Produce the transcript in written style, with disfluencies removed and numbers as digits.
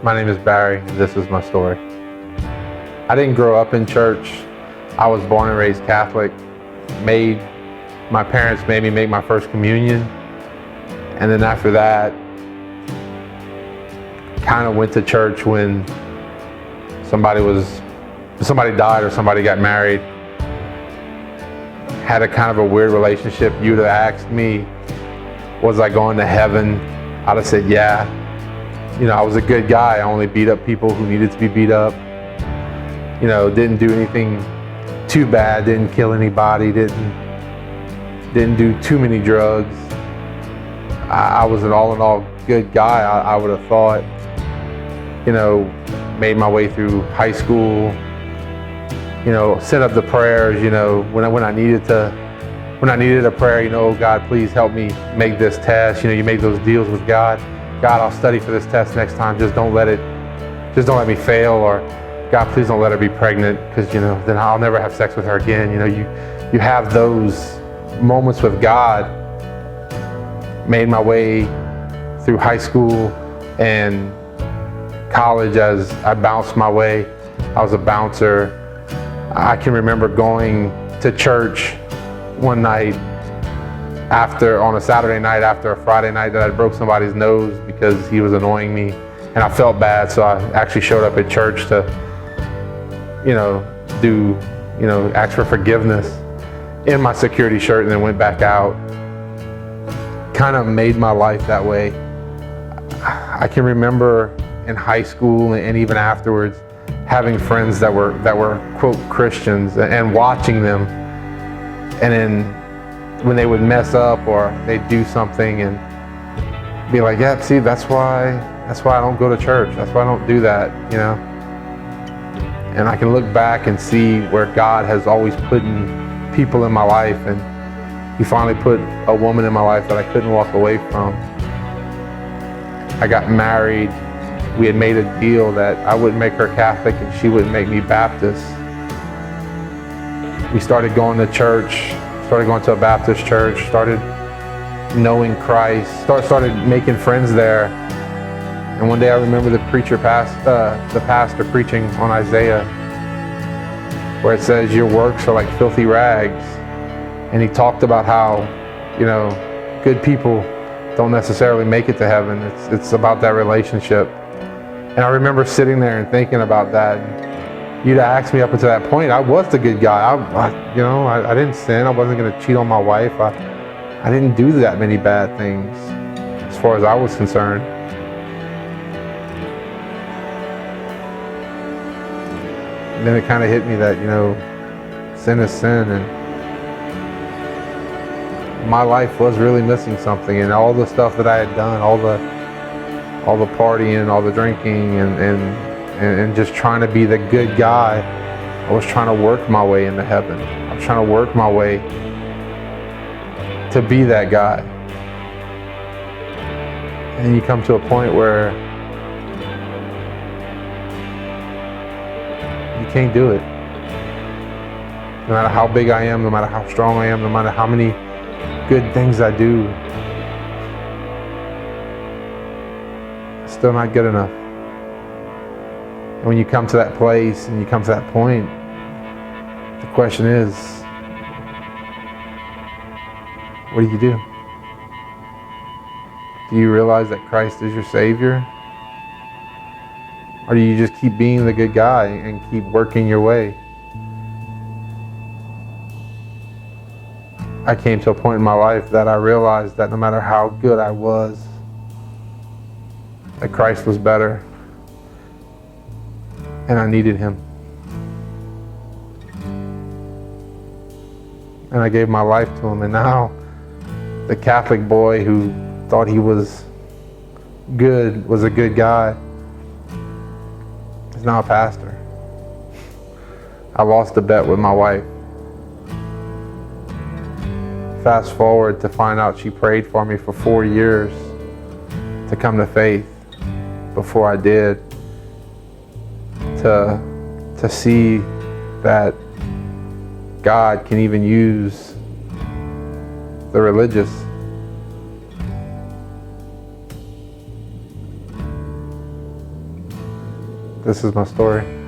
My name is Barry, and this is my story. I didn't grow up in church. I was born and raised Catholic. My parents made me make my first communion, and then after that, kind of went to church when somebody died or somebody got married. Had a kind of a weird relationship. You'd have asked me, was I going to heaven? I'd have said, yeah. I was a good guy. I only beat up people who needed to be beat up. Didn't do anything too bad, didn't kill anybody, didn't do too many drugs. I was an all in all good guy, I would have thought. Made my way through high school, set up the prayers, when I needed a prayer, oh God, please help me make this test. You make those deals with God. God, I'll study for this test next time. Just don't let me fail. Or God, please don't let her be pregnant, because then I'll never have sex with her again. You have those moments with God. Made my way through high school and college as I bounced my way. I was a bouncer. I can remember going to church one night on a Saturday night after a Friday night that I broke somebody's nose because he was annoying me, and I felt bad, so I actually showed up at church to ask for forgiveness in my security shirt, and then went back out. Kind of made my life that way. I can remember in high school and even afterwards having friends that were quote Christians and watching them, and then when they would mess up or they'd do something and be like, yeah, see, that's why I don't go to church. That's why I don't do that, And I can look back and see where God has always put people in my life, and He finally put a woman in my life that I couldn't walk away from. I got married. We had made a deal that I wouldn't make her Catholic and she wouldn't make me Baptist. We started going to church, started going to a Baptist church, started knowing Christ, started making friends there. And one day I remember the pastor preaching on Isaiah, where it says, your works are like filthy rags. And he talked about how, good people don't necessarily make it to heaven. It's about that relationship. And I remember sitting there and thinking about that. You'd asked me up until that point, I was the good guy. I didn't sin. I wasn't going to cheat on my wife. I didn't do that many bad things as far as I was concerned. And then it kind of hit me that, sin is sin, and my life was really missing something. And all the stuff that I had done, all the partying, all the drinking, and just trying to be the good guy, I was trying to work my way into heaven. I was trying to work my way to be that guy. And you come to a point where you can't do it. No matter how big I am, no matter how strong I am, no matter how many good things I do, it's still not good enough. And when you come to that place and you come to that point, the question is, what do you do? Do you realize that Christ is your Savior? Or do you just keep being the good guy and keep working your way? I came to a point in my life that I realized that no matter how good I was, that Christ was better, and I needed Him. And I gave my life to Him, and now the Catholic boy who thought he was a good guy, is now a pastor. I lost a bet with my wife. Fast forward to find out she prayed for me for 4 years to come to faith before I did, to see that God can even use the religious. This is my story.